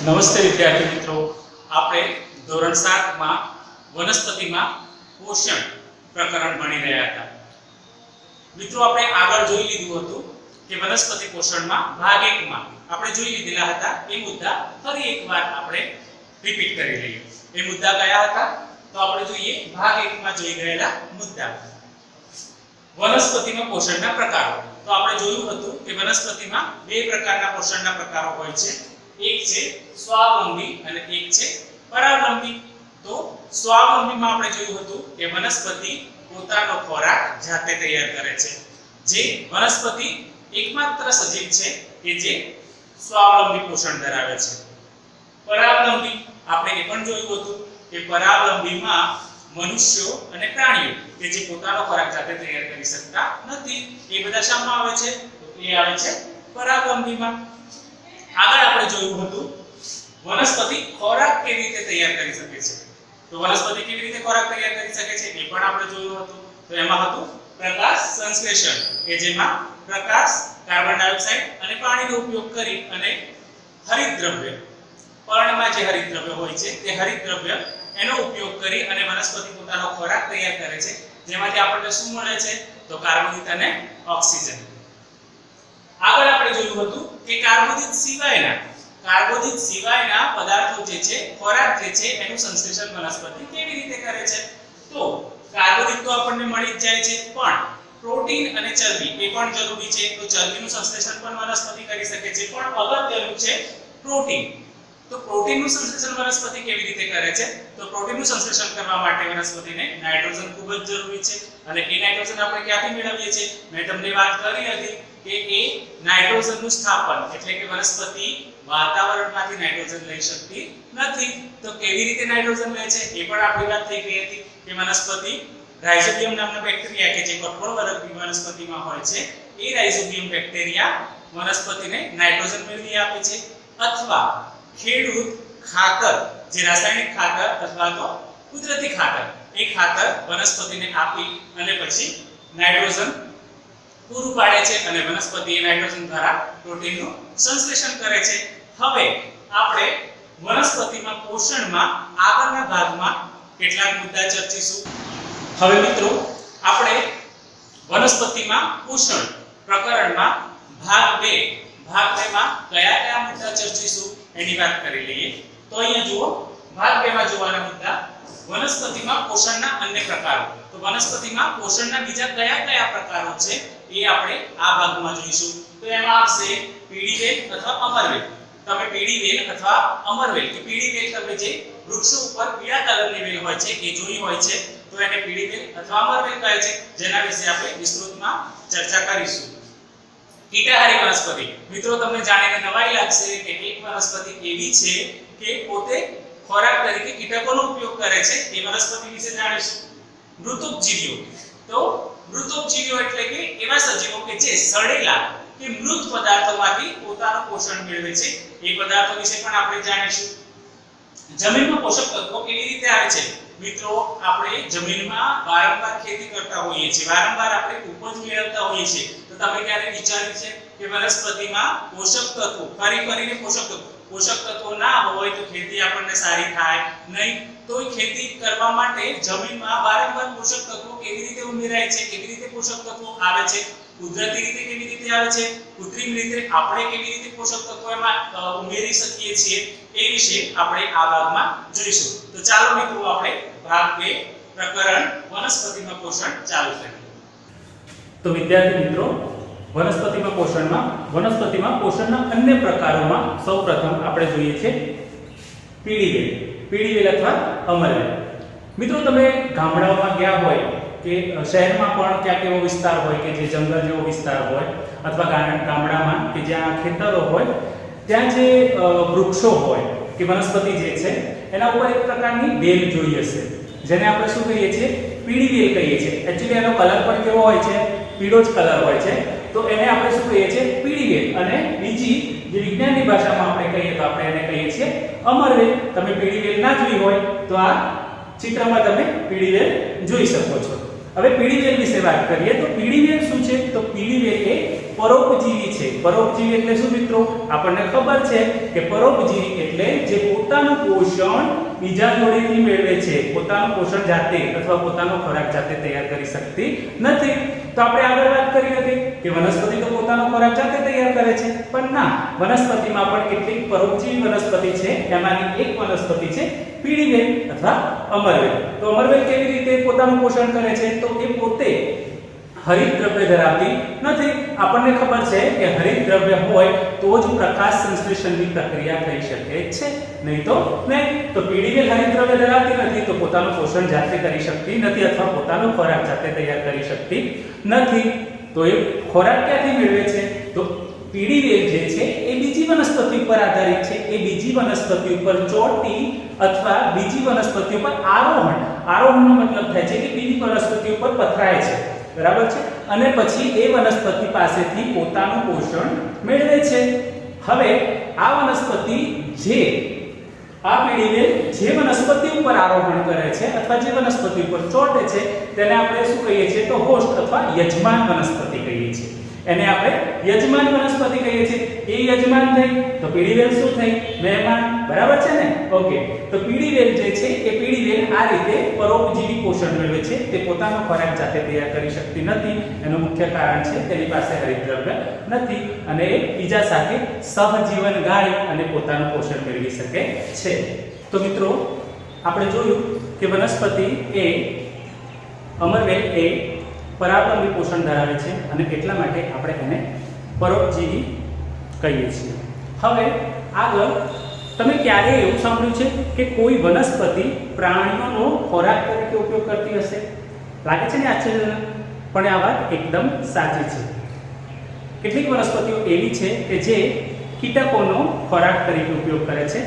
નમસ્તે વિદ્યાર્થી મિત્રો, આપણે ધોરણ 7 માં વનસ્પતિમાં પોષણ પ્રકરણ ભણી રહ્યા હતા. મિત્રો આપણે આગળ જોઈ લીધું હતું કે વનસ્પતિ પોષણમાં ભાગ 1 માં આપણે જોઈ લીધેલા હતા એ મુદ્દા ફરી એકવાર આપણે રિપીટ કરી લઈએ. એ મુદ્દા કયા હતા? તો આપણે જોઈએ ભાગ 1 માં જોઈ ગયેલા મુદ્દા. વનસ્પતિમાં પોષણના પ્રકારો. તો આપણે જોયું હતું કે વનસ્પતિમાં બે પ્રકારના પોષણના પ્રકારો હોય છે. એક છે સ્વાવલંબી અને એક છે પરાવલંબી. તો સ્વાવલંબીમાં આપણે જોયું હતું કે વનસ્પતિ પોતાનો ખોરાક જાતે તૈયાર કરે છે. જે વનસ્પતિ એકમાત્ર સજીવ છે કે જે સ્વાવલંબી પોષણ ધરાવે છે. પરાવલંબી આપણે એ પણ જોયું હતું કે પરાવલંબીમાં મનુષ્યો અને પ્રાણીઓ કે જે પોતાનો ખોરાક જાતે તૈયાર કરી શકતા નથી, એ બધા શામાં આવે છે? તો એ આવે છે પરાવલંબીમાં. આગળ આપણે જોયું હતું વનસ્પતિ ખોરાક કેવી રીતે તૈયાર કરી શકે છે. તો વનસ્પતિ કેવી રીતે ખોરાક તૈયાર કરી શકે છે એ પણ આપણે જોયું હતું. તો એમાં હતું પ્રકાશ સંશ્લેષણ, કે જેમાં પ્રકાશ, કાર્બન ડાયોક્સાઇડ અને પાણીનો ઉપયોગ કરી અને હરિતદ્રવ્ય, પર્ણમાં જે હરિતદ્રવ્ય હોય છે તે હરિતદ્રવ્ય એનો ઉપયોગ કરી અને વનસ્પતિ પોતાનો ખોરાક તૈયાર કરે છે, જેમાંથી આપણને શું મળે છે? તો કાર્બોદિત અને ઓક્સિજન. આગળ આપણે જોયું હતું કે કાર્બોદિત સિવાયના પદાર્થો જે છે, ખોરાક જે છે, એનું સંશ્લેષણ વનસ્પતિ કેવી રીતે કરે છે. તો કાર્બોદિત તો આપણને મળી જ જાય છે, પણ પ્રોટીન અને ચરબી એ પણ જરૂરી છે. તો ચરબીનું સંશ્લેષણ પણ વનસ્પતિ કરી શકે છે, પણ અગત્યનું છે પ્રોટીન. તો પ્રોટીનનું સંશ્લેષણ વનસ્પતિ કેવી રીતે કરે છે? તો પ્રોટીનનું સંશ્લેષણ કરવા માટે વનસ્પતિને નાઇટ્રોજન ખૂબ જ જરૂરી છે. અને એ નાઇટ્રોજન આપણે ક્યાંથી મેળવીએ છીએ? મેં તમને વાત કરી હતી કે એ નાઇટ્રોજનનું સ્થાપન, એટલે કે વનસ્પતિ વાતાવરણમાંથી નાઇટ્રોજન લઈ શકતી નથી. તો કેવી રીતે નાઇટ્રોજન લે છે એ પણ આપણી વાત થઈ ગઈ હતી કે વનસ્પતિ રાઇઝોબિયમ નામના બેક્ટેરિયા કે જે કઠોળ વર્ગની વનસ્પતિમાં હોય છે, એ રાઇઝોબિયમ બેક્ટેરિયા વનસ્પતિને નાઇટ્રોજન મેળવી આપે છે. અથવા ખેડૂત ખાતર, જે રાસાયણિક ખાતર અથવા તો કુદરતી ખાતર, એ ખાતર વનસ્પતિને આપી અને પછી નાઇટ્રોજન પૂરું પાડે છે અને વનસ્પતિ એ નાઇટ્રોજન દ્વારા પ્રોટીનનું સંશ્લેષણ કરે છે. હવે આપણે વનસ્પતિમાં પોષણમાં આગળના ભાગમાં કેટલાક મુદ્દા ચર્ચીશું. હવે મિત્રો આપણે વનસ્પતિમાં પોષણ પ્રકરણમાં ભાગ 2 માં કયા મુદ્દા ચર્ચીશું એની વાત કરી લઈએ. તો અહીંયા જુઓ, ભાગ 2 માં જોવાના મુદ્દા વનસ્પતિમાં પોષણના અન્ય પ્રકારો. તો વનસ્પતિમાં પોષણના બીજા કયા પ્રકારો છે એ આપણે આ ભાગમાં જોઈશું. તો એમાં આવશે પીળીવેલ અથવા અમરવેલ. તમે પીળીવેલ અથવા અમરવેલ, કે પીળીવેલ તમે જે વૃક્ષો ઉપર પીળા કલરની વેલ હોય છે એ જોઈ હોય છે, તો એને પીળીવેલ અથવા અમરવેલ કહે છે, જેના વિશે આપણે વિસ્તૃતમાં ચર્ચા કરીશું. કીટાહારી વનસ્પતિ. મિત્રો તમને જાણીને નવાઈ લાગશે કે એક વનસ્પતિ એવી છે કે પોતે ખોરાક તરીકે કીટકોનો ઉપયોગ કરે છે. એ વનસ્પતિ વિશે જાણીશું. મૃતોપજીવીઓ. તો મૃતોપજીવીઓ એટલે કે એવા સજીવો કે જે સડેલા કે મૃત પદાર્થોમાંથી પોતાનું પોષણ મેળવે છે. એ પદાર્થો વિશે પણ આપણે જાણીશું. જમીનમાં પોષક તત્વો કેવી રીતે આવે છે? મિત્રો આપણે જમીનમાં વારંવાર ખેતી કરતા હોઈએ છીએ, વારંવાર આપણે ઉપજ મેળવતા હોઈએ છીએ. તો તમે ક્યારે વિચાર્યું છે કે વનસ્પતિમાં પોષક તત્વો ફરીને પોષક તત્વો ના હોય તો ખેતી આપણને સારી થાય નહીં. તો ખેતી કરવા માટે જમીનમાં વારંવાર પોષક તત્વો કેવી રીતે ઉમેરાય છે, કેવી રીતે પોષક તત્વો આવે છે, કુદરતી રીતે કેવી રીતે આવે છે, કૃત્રિમ રીતે આપણે કેવી રીતે પોષક તત્વો એમાં ઉમેરી શકીએ છીએ, એ વિશે આપણે આ ભાગમાં જોઈશું. તો ચાલો મિત્રો આપણે ભાગ 2 પ્રકરણ વનસ્પતિમાં પોષણ ચાલુ કરીએ. તો વિદ્યાર્થી મિત્રો, વનસ્પતિમાં પોષણના અન્ય પ્રકારોમાં સૌપ્રથમ આપણે જોઈએ છે પીળીવેલ અથવા અમરવેલ. મિત્રો તમે ગામડાઓમાં ગયા હોય કે શહેરમાં પણ ક્યાંક એવો વિસ્તાર હોય કે જે જંગલ જેવો વિસ્તાર હોય, અથવા ગામડામાં કે જ્યાં ખેતરો હોય, ત્યાં જે વૃક્ષો હોય કે વનસ્પતિ જે છે એના ઉપર એક પ્રકારની વેલ જોઈ હશે, જેને આપણે શું કહીએ છીએ? પીળીવેલ કહીએ છીએ. એક્ચ્યુઅલી એનો કલર પણ કેવો હોય છે? પીળો જ કલર હોય છે. તો એને આપણે શું કહીએ છીએ? પીળીવેલ. અને બીજી જે વિજ્ઞાનની ભાષામાં આપણે કહીએ તો આપણે એને કહીએ છીએ અમરવેલ. તમે પીળીવેલ ના જોઈ હોય તો આ ચિત્રમાં તમે પીળીવેલ જોઈ શકો છો. હવે પીડીવેલ વિશે વાત કરીએ તો પીડીવેલ શું છે? તો પીડીવેલ એ પરોપજીવી છે. પરોપજીવી એટલે શું મિત્રો? આપણને ખબર છે કે પરોપજીવી એટલે જે પોતાનું પોષણ બીજા જોડેથી મેળવે છે, પોતાનું પોષણ જાતે અથવા પોતાનો ખોરાક જાતે તૈયાર કરી શકતી નથી. તો આપણે આગળ વાત કરી હતી કે વનસ્પતિ તો પોતાનો ખોરાક જાતે તૈયાર કરે છે, પણ ના, વનસ્પતિમાં પણ કેટલીક પરોપજીવી વનસ્પતિ છે. એમાંની એક વનસ્પતિ છે પીડીવેલ અથવા અમરવેલ. તો અમરવેલ કેવી રીતે પોતાનું પોષણ કરે છે? તો એ પોતે હરિતદ્રવ્ય ધરાવતી નથી. આપણને ખબર છે કે હરિતદ્રવ્ય હોય તો જ પ્રકાશ સંશ્લેષણની પ્રક્રિયા થઈ શકે છે, નહીં તો નહીં. તો પીડીવેલ હરિતદ્રવ્ય ધરાવતી નથી, તો પોતાનું પોષણ જાતે કરી શકતી નથી અથવા પોતાનો ખોરાક જાતે તૈયાર કરી શકતી નથી. તો એ ખોરાક ક્યાંથી મેળવે છે? તો પીડીવેલ જે છે એ બીજી વનસ્પતિ પર આધારિત છે. એ બીજી વનસ્પતિ ઉપર ચોંટી અથવા બીજી વનસ્પતિ ઉપર આરોહણનો મતલબ થાય છે કે બીજી વનસ્પતિ ઉપર પથરાય છે, બરાબર છે, અને પછી એ વનસ્પતિ પાસેથી પોતાનું પોષણ મેળવે છે. હવે આ વનસ્પતિ આ પીડીવેલ જે વનસ્પતિ ઉપર આરોહણ કરે છે અથવા જે વનસ્પતિ ઉપર ચોંટે છે તેને આપણે શું કહીએ છીએ? તો હોસ્ટ અથવા યજમાન વનસ્પતિ કહીએ છીએ. એને આપણે યજમાન વનસ્પતિ કહીએ છીએ. એ યજમાન થઈ તો પીડીવેલ શું થઈ? મહેમાન, બરાબર છે ને? ઓકે. તો પીડીવેલ જે છે એ પીડીવેલ આ રીતે પરોપજીવી પોષણ મેળવે છે. તે પોતાનો ખોરાક જાતે તૈયાર કરી શકતી નથી. એનું મુખ્ય કારણ છે તેની પાસે હરિતદ્રવ્ય નથી અને એ બીજા સાથે સહજીવન ગાળી અને પોતાનું પોષણ મેળવી શકે છે. તો મિત્રો આપણે જોયું કે વનસ્પતિ એ અમરવેલ એ પરાવલંબી પોષણ ધરાવે છે અને એટલા માટે આપણે એને પરોપજીવી કહીએ છીએ. હવે આગળ તમે ક્યારેય એવું સાંભળ્યું છે કે કોઈ વનસ્પતિ પ્રાણીઓનો ખોરાક તરીકે ઉપયોગ કરતી હશે? લાગે છે ને આશ્ચર્યજનક? પણ આ વાત એકદમ સાચી છે. કેટલીક વનસ્પતિઓ એવી છે કે જે કીટકોનો ખોરાક તરીકે ઉપયોગ કરે છે.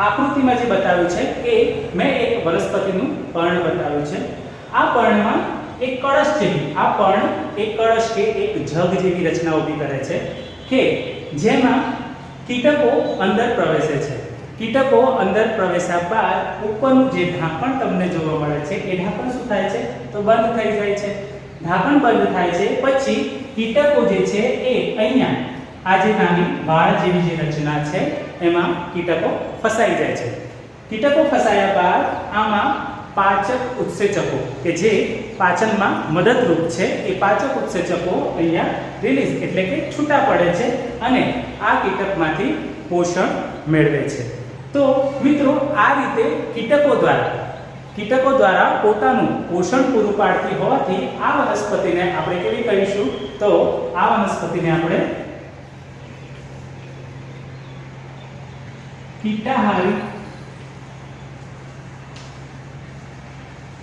આકૃતિમાં જે બતાવ્યું છે એ મેં એક વનસ્પતિનું પર્ણ બતાવ્યું છે. આ પર્ણમાં એક કળશ જેવી, આ પર્ણ એક કળશ કે એક જગ જેવી રચના ઊભી કરે છે કે જેમાં કીટકો અંદર પ્રવેશે છે. કીટકો અંદર પ્રવેશ્યા બાદ ઉપરનું જે ઢાંકણ તમને જોવા મળે છે એ ઢાંકણ શું થાય છે? તો બંધ થઈ જાય છે. ઢાંકણ બંધ થાય છે પછી કીટકો જે છે એ અહીંયા આ જે નાની વાળ જેવી જે રચના છે એમાં કીટકો ફસાઈ જાય છે. કીટકો ફસાયા બાદ આમાં પાચક ઉત્સેચકો કે જે પાચનમાં મદદરૂપ છે એ પાચક ઉત્સેચકો અહીંયા રિલીઝ એટલે કે છૂટા પડે છે અને આ કીટકમાંથી પોષણ મેળવે છે. તો મિત્રો આ રીતે કીટકો દ્વારા પોતાનું પોષણ પૂરું પાડતી હોવાથી આ વનસ્પતિને આપણે કેવી કહીશું? તો આ વનસ્પતિને આપણે કીટાહારી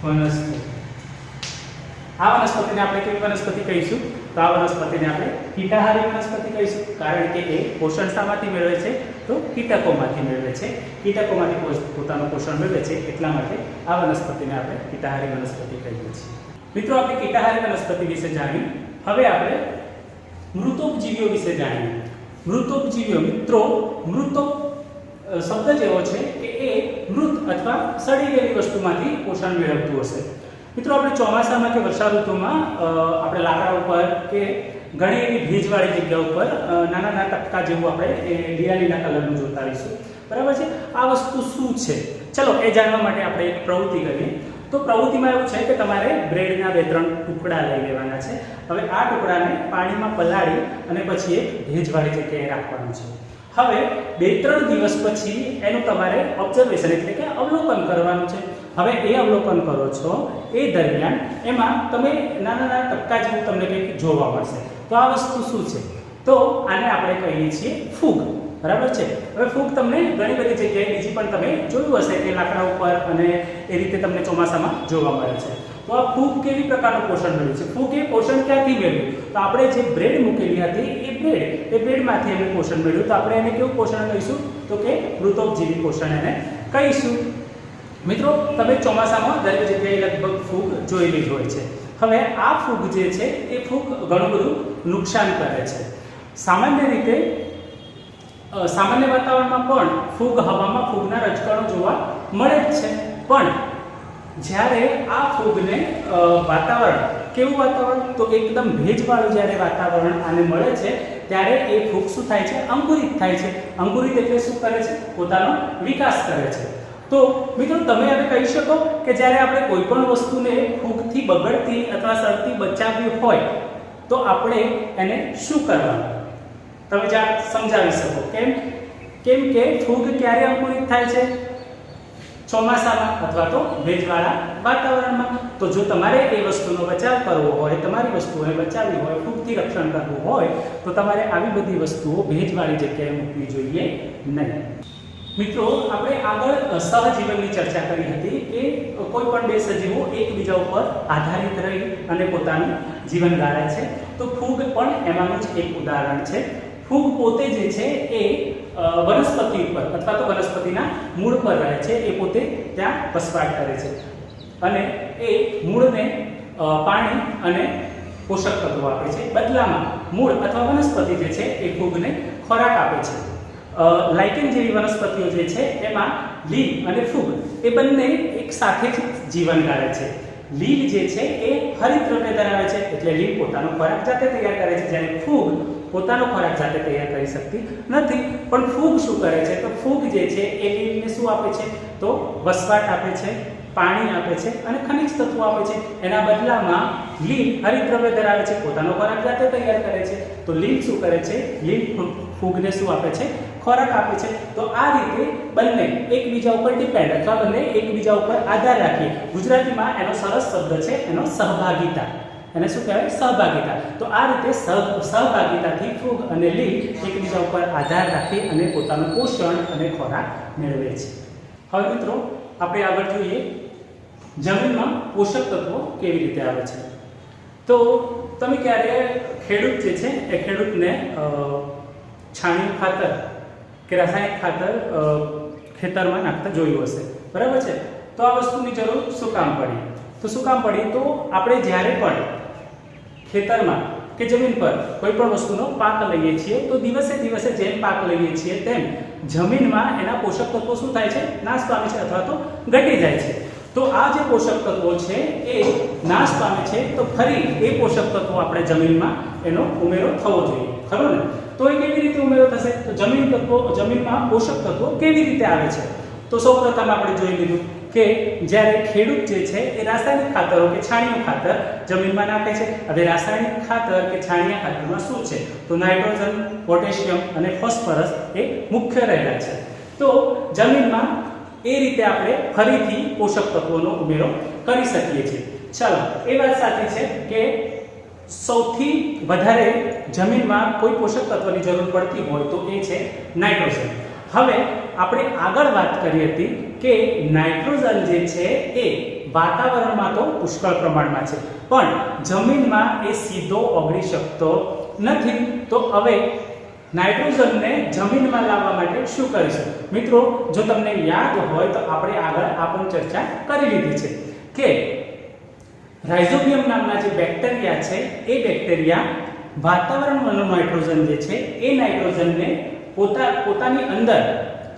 વનસ્પતિ. આ વનસ્પતિને આપણે કેવી વનસ્પતિ કહીશું? તો આ વનસ્પતિને આપણે કીટાહારી વનસ્પતિ કહીશું. કારણ કે એ પોષણ શામાંથી મેળવે છે? તો કીટકોમાંથી મેળવે છે. કીટકોમાંથી પોતાનું પોષણ મેળવે છે એટલા માટે આ વનસ્પતિને આપણે કીટાહારી વનસ્પતિ કહીએ છીએ. મિત્રો આપણે કીટાહારી વનસ્પતિ વિશે જાણ્યું. હવે આપણે મૃતોપજીવીઓ વિશે જાણીએ. મૃતોપજીવીઓ મિત્રો, મૃતોપ શબ્દ જેવો છે કે એ મૃત અથવા સડી ગયેલી વસ્તુમાંથી પોષણ મેળવતું હશે. મિત્રો આપણે ચોમાસામાં કે વર્ષા ઋતુમાં આપણે લાકડા ઉપર કે ઘણી એવી ભેજવાળી જગ્યા ઉપર નાના નાના ટપકા જેવું આપણે લીલા કલરનું જોતા રહીશું, બરાબર છે? આ વસ્તુ શું છે? ચલો એ જાણવા માટે આપણે એક પ્રવૃત્તિ કરીએ. તો પ્રવૃત્તિમાં એવું છે કે તમારે બ્રેડના 2-3 ટુકડા લઈ લેવાના છે. હવે આ ટુકડાને પાણીમાં પલાળી અને પછી એક ભેજવાળી જગ્યાએ રાખવાનું છે. હવે 2-3 દિવસ પછી એનું તમારે ઓબ્ઝર્વેશન એટલે કે અવલોકન કરવાનું છે. હવે એ અવલોકન કરો છો એ દરમિયાન એમાં તમે નાના નાના ટપકા જેવું તમને કંઈક જોવા મળશે. તો આ વસ્તુ શું છે? તો આને આપણે કહીએ છીએ ફૂગ, બરાબર છે? હવે ફૂગ તમને ઘણી બધી જગ્યાએ બીજી પણ તમે જોયું હશે કે લાકડા ઉપર અને એ રીતે તમને ચોમાસામાં જોવા મળે છે. તો આ ફૂગ કેવી પ્રકારનું પોષણ મેળવે છે? ફૂગ એ પોષણ ક્યાંથી મેળવ્યું? તો આપણે જે બ્રેડ મૂકેલી હતી એ બ્રેડમાંથી એને પોષણ મેળવ્યું. તો આપણે એને કેવું પોષણ કહીશું? તો કે મૃતોપજીવી પોષણ એને કહીશું. મિત્રો તમે ચોમાસામાં દરેક જગ્યાએ લગભગ ફૂગ જોયેલી જ હોય છે. હવે આ ફૂગ જે છે એ ફૂગ ઘણું બધું નુકસાન કરે છે. સામાન્ય રીતે સામાન્ય વાતાવરણમાં પણ હવામાં ફૂગના રજકણો જોવા મળે જ છે, પણ જ્યારે આ ફૂગને વાતાવરણ, કેવું વાતાવરણ, તો એકદમ ભેજવાળું જ્યારે વાતાવરણ આને મળે છે ત્યારે એ ફૂગ શું થાય છે, અંકુરિત થાય છે. અંકુરિત એટલે શું કરે છે, પોતાનો વિકાસ કરે છે. તો મિત્રો તમે હવે કહી શકો કે જ્યારે આપણે કોઈ પણ વસ્તુને ફૂગથી બગડતી અથવા સડતી બચાવવી હોય તો આપણે એને શું કરવાનું, તમે સમજાવી શકો. કેમ કે ફૂગ ક્યારે અંકુરિત થાય છે, ચોમાસામાં અથવા તો ભેજવાળા વાતાવરણમાં. તો જો તમારે એ વસ્તુનો બચાવ કરવો હોય, તમારી વસ્તુઓને બચાવવી હોય, ફૂગથી રક્ષણ કરવું હોય તો તમારે આવી બધી વસ્તુઓ ભેજવાળી જગ્યાએ મૂકવી જોઈએ નહીં. મિત્રો આપણે આગળ સહજીવનની ચર્ચા કરી હતી કે કોઈ પણ બે સજીવો એકબીજા ઉપર આધારિત રહી અને પોતાનું જીવન ગાળે છે. તો ફૂગ પણ એમાંનું જ એક ઉદાહરણ છે. ફૂગ પોતે જે છે એ વનસ્પતિ ઉપર અથવા તો વનસ્પતિના મૂળ પર રહે છે. એ પોતે ત્યાં વસવાટ કરે છે અને એ મૂળને પાણી અને પોષક તત્વો આપે છે. બદલામાં મૂળ અથવા વનસ્પતિ જે છે એ ફૂગને ખોરાક આપે છે. લાઇકેન જેવી વનસ્પતિઓ જે છે એમાં લીલ અને ફૂગ એ બંને એક સાથે જ જીવન ગાળે છે. લીલ જે છે એ હરિતદ્રવ્ય ધરાવે છે એટલે લીલ પોતાનો ખોરાક જાતે તૈયાર કરે છે, જ્યારે ફૂગ પોતાનો ખોરાક જાતે તૈયાર કરી શકતી નથી. પણ ફૂગ શું કરે છે, તો ફૂગ જે છે એ લીલને શું આપે છે, તો વસવાટ આપે છે, પાણી આપે છે અને ખનિજ તત્વો આપે છે. એના બદલામાં લીલ હરિતદ્રવ્ય ધરાવે છે, પોતાનો ખોરાક જાતે તૈયાર કરે છે. તો લીલ શું કરે છે, લીલ ફૂગને શું આપે છે, ખોરાક આપે છે. તો આ રીતે બંને એકબીજા ઉપર ડિપેન્ડ અથવા બંને એકબીજા ઉપર આધાર રાખી, ગુજરાતીમાં એનો સરસ શબ્દ છે એનો સહભાગિતા, એને શું કહેવાય, સહભાગિતા. તો આ રીતે સહભાગિતાથી ફૂગ અને લીલ એકબીજા ઉપર આધાર રાખી અને પોતાનું પોષણ અને ખોરાક મેળવે છે. હવે મિત્રો આપણે આગળ જોઈએ જમીનમાં પોષક તત્વો કેવી રીતે આવે છે. તો તમે ક્યારે ખેડૂત જે છે એ ખેડૂતને છાણિયું ખાતર કે રાસાયણિક ખાતર ખેતરમાં નાખતા જોયું હશે, બરાબર છે. તો આ વસ્તુની જરૂર શું કામ પડી, તો શું કામ પડી, તો આપણે જ્યારે પણ ખેતરમાં કે જમીન પર કોઈ પણ વસ્તુનો પાક લઈએ છીએ તો દિવસે દિવસે જેમ પાક લઈએ છીએ તેમ જમીનમાં એના પોષક તત્વો શું થાય છે, નાશ પામે છે અથવા તો ઘટી જાય છે. તો આ જે પોષક તત્વો છે એ નાશ પામે છે તો ફરી એ પોષક તત્વો આપણે જમીનમાં એનો ઉમેરો થવો જોઈએ, ખરું ને. તો એ કેવી રીતે ઉમેરો થશે, તો જમીનમાં પોષક તત્વો કેવી રીતે આવે છે. તો સૌપ્રથમ આપણે જોઈ લીધું કે જ્યારે ખેડૂત જે છે એ રાસાયણિક ખાતરો કે છાણિયું ખાતર જમીનમાં નાખે છે. હવે રાસાયણિક ખાતર કે છાણિયા ખાતરમાં શું છે, તો નાઇટ્રોજન, પોટેશિયમ અને ફોસ્ફરસ એ મુખ્ય રહેલા છે. તો જમીનમાં એ રીતે આપણે ફરીથી પોષક તત્વોનો ઉમેરો કરી શકીએ છીએ. ચાલો, એ વાત સાચી છે કે સૌથી વધારે જમીનમાં કોઈ પોષક તત્વની જરૂર પડતી હોય તો એ છે નાઇટ્રોજન. હવે આપણે આગળ વાત કરી હતી કે નાઇટ્રોજન જે છે એ વાતાવરણમાં તો પુષ્કળ પ્રમાણમાં છે પણ જમીનમાં એ સીધો ઓગળી શકતો નથી. તો હવે નાઇટ્રોજનને જમીનમાં લાવવા માટે શું કરીશું? મિત્રો જો તમને યાદ હોય તો આપણે આગળ આ પણ ચર્ચા કરી લીધી છે કે રાઇઝોબિયમ નામના જે બેક્ટેરિયા છે એ બેક્ટેરિયા વાતાવરણમાં નાઇટ્રોજન જે છે એ નાઇટ્રોજનને પોતાની અંદર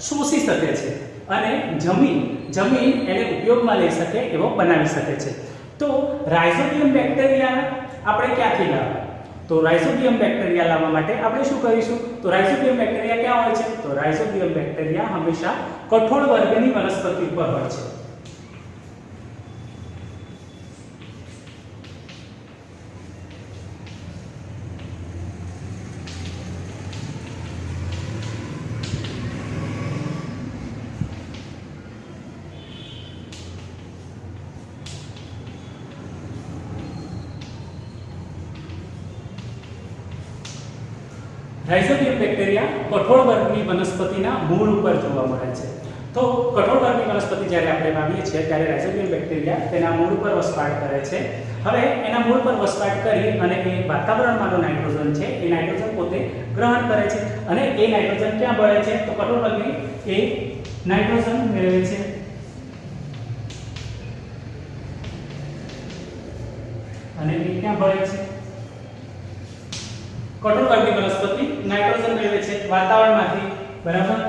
શોષી શકે છે અને જમીન એને ઉપયોગમાં લઈ શકે એવો બનાવી શકે છે. તો રાઇઝોબિયમ બેક્ટેરિયા આપણે ક્યાંથી લાવવા? તો રાઇઝોબિયમ બેક્ટેરિયા લાવવા માટે આપણે શું કરીશું? તો રાઇઝોબિયમ બેક્ટેરિયા ક્યાં હોય છે? તો રાઇઝોબિયમ બેક્ટેરિયા હંમેશા કઠોળ વર્ગની વનસ્પતિ ઉપર હોય છે. રાઇઝોબિયમ બેક્ટેરિયા કઠોળ વર્ગની વનસ્પતિના મૂળ ઉપર જોવા મળે છે. તો કઠોળ વર્ગની વનસ્પતિ જ્યારે આપણે વાવીએ છીએ ત્યારે રાઇઝોબિયમ બેક્ટેરિયા તેના મૂળ પર વસવાટ કરે છે. હવે એના મૂળ પર વસવાટ કરી અને એ વાતાવરણમાંનો નાઇટ્રોજન છે એ નાઇટ્રોજન પોતે ગ્રહણ કરે છે અને એ નાઇટ્રોજન ક્યાં ભળે છે? તો કઠોળ વર્ગની એ નાઇટ્રોજન મેળવે છે અને એ ક્યાં ભળે છે? કઠોળ વર્ગની વનસ્પતિ નાઇટ્રોજન મેળવે છે વાતાવરણમાંથી, બરાબર,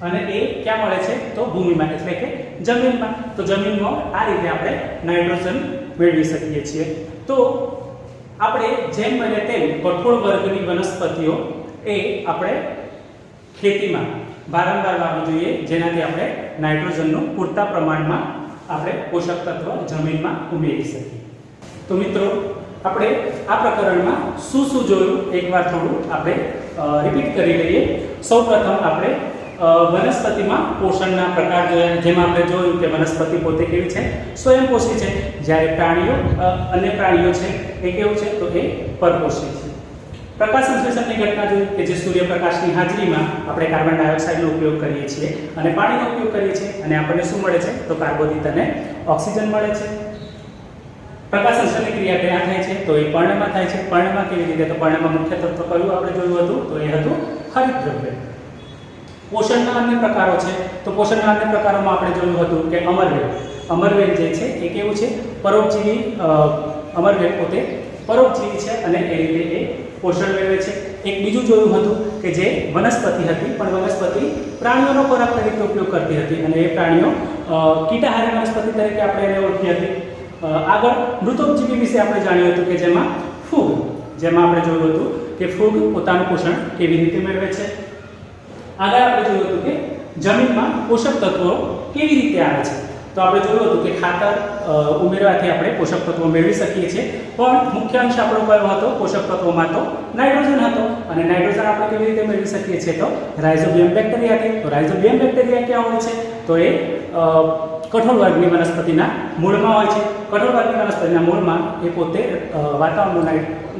અને એ ક્યાં મળે છે? તો ભૂમિમાં, એટલે કે જમીનમાં. તો જમીનમાં આ રીતે આપણે નાઇટ્રોજન મેળવી શકીએ છીએ. તો આપણે જેમ બને તેમ કઠોળ વર્ગની વનસ્પતિઓ એ આપણે ખેતીમાં વારંવાર વાવવી જોઈએ, જેનાથી આપણે નાઇટ્રોજનનું પૂરતા પ્રમાણમાં આપણે પોષક તત્વ જમીનમાં ઉમેરી શકીએ. તો મિત્રો, આપણે આ પ્રકરણમાં શું શું જોયું એકવાર થોડું આપણે રિપીટ કરી લઈએ. સૌપ્રથમ આપણે વનસ્પતિમાં પોષણના પ્રકાર જોયા, જેમાં આપણે જોયું કે વનસ્પતિ પોતે કેવી છે, સ્વયંપોષી છે, જ્યારે પ્રાણીઓ અન્ય પ્રાણીઓ છે એ કેવું છે, તો એ પરપોષી છે. પ્રકાશ સંશ્લેષણની ઘટના જોઈ કે જે સૂર્યપ્રકાશની હાજરીમાં આપણે કાર્બન ડાયોક્સાઇડનો ઉપયોગ કરીએ છીએ અને પાણીનો ઉપયોગ કરીએ છીએ અને આપણને શું મળે છે, તો કાર્બોદિત અને ઓક્સિજન મળે છે. પ્રકાશ સંશ્લેષણની ક્રિયા ક્યાં થાય છે, તો એ પર્ણમાં થાય છે. પર્ણમાં કેવી રીતે, તો પર્ણમાં મુખ્ય તત્વ કયું આપણે જોયું હતું, તો એ હતું હરિતદ્રવ્ય. પોષણના અન્ય પ્રકારો છે, તો પોષણના અન્ય પ્રકારોમાં આપણે જોયું હતું કે અમરવેલ. અમરવેલ જે છે એ કેવું છે, પરોપજીવી. અમરવેલ પોતે પરોપજીવી છે અને એ રીતે એ પોષણ મેળવે છે. એક બીજું જોયું હતું કે જે વનસ્પતિ હતી, પણ વનસ્પતિ પ્રાણીઓનો ખોરાક તરીકે ઉપયોગ કરતી હતી અને એ પ્રાણીઓ કીટાહારી વનસ્પતિ તરીકે આપણે એને ઓળખી હતી. આગળ મૃતોપજીવી વિશે આપણે જાણ્યું હતું કે જેમાં ફૂગ, જેમાં આપણે જોયું હતું કે ફૂગ પોતાનું પોષણ કેવી રીતે મેળવે છે. આગળ આપણે જોયું હતું કે જમીનમાં પોષક તત્વો કેવી રીતે આવે છે. તો આપણે જોયું હતું કે ખાતર ઉમેરવાથી આપણે પોષક તત્વો મેળવી શકીએ છીએ, પણ મુખ્ય અંશ આપણો કયો હતો પોષક તત્વોમાં, તો નાઇટ્રોજન હતો. અને નાઇટ્રોજન આપણે કેવી રીતે મેળવી શકીએ છીએ, તો રાઇઝોબિયમ બેક્ટેરિયાથી. તો રાઇઝોબિયમ બેક્ટેરિયા ક્યાં હોય છે, તો એ કઠોળ વર્ગની વનસ્પતિના મૂળમાં હોય છે. કઠોળ વર્ગની વનસ્પતિના મૂળમાં એ પોતે વાતાવરણનું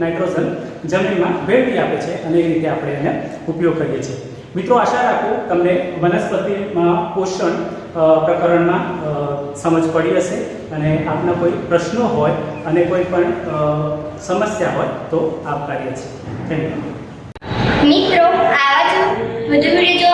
નાઇટ્રોજન જમીનમાં ભેળવી આપે છે અને એ રીતે આપણે એને ઉપયોગ કરીએ છીએ. મિત્રો, આશા રાખું તમને વનસ્પતિમાં પોષણ પ્રકરણમાં સમજ પડી હશે અને આપના કોઈ પ્રશ્નો હોય અને કોઈ પણ સમસ્યા હોય તો આપ કાર્ય છે. Thank you. મિત્રો, આવા જ વધુ વિડીયો